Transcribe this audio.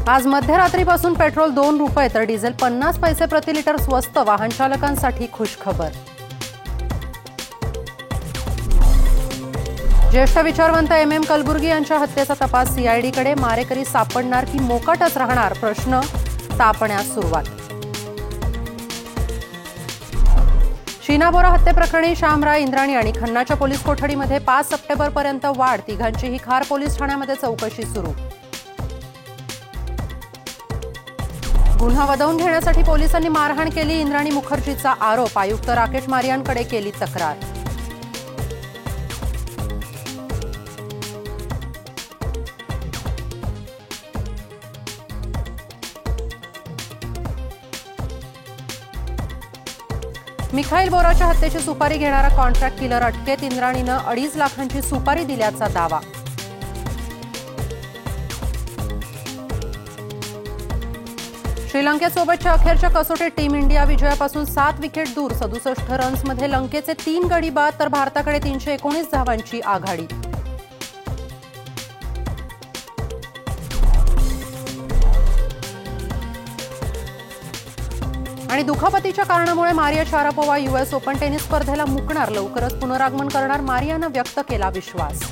आज मध्यरात्रीपासून पेट्रोल 2 रुपये तर डिझेल 50 पैसे प्रति लिटर स्वस्त। वाहन चालकांसाठी खुशखबर। ज्येष्ठ विचारवंत MM कलबुर्गी यांच्या हत्येचा तपास CIDकडे। मारेकरी सापडणार की मोकाटच राहणार, प्रश्न तापण्यास सुरुवात। शीना बोरा हत्येप्रकरणी श्यामराय, इंद्राणी आणि खन्नाच्या पोलीस कोठडीमध्ये 5 सप्टेंबरपर्यंत वाढ। तिघांचीही खार पोलीस ठाण्यामध्ये चौकशी सुरू। गुन्हा वदवून घेण्यासाठी पोलिसांनी मारहाण केली, इंद्राणी मुखर्जीचा आरोप। आयुक्त राकेश मारियांकडे केली तक्रार। मिखाईल बोराच्या हत्येची सुपारी घेणारा कॉन्ट्रॅक्ट किलर अटकेत। इंद्राणीनं 2.5 लाखांची सुपारी दिल्याचा दावा। श्रीलंकेसोबतच्या अखेरच्या कसोटीत टीम इंडिया विजयापासून 7 विकेट दूर। 67 रन्समध्ये लंकेचे 3 गडी बाद, तर भारताकडे 319 धावांची आघाडी। आणि दुखापतीच्या कारणामुळे Maria Sharapova US open tennis स्पर्धेला मुकणार। लवकरच पुनरागमन करणार मारियानं व्यक्त केला विश्वास।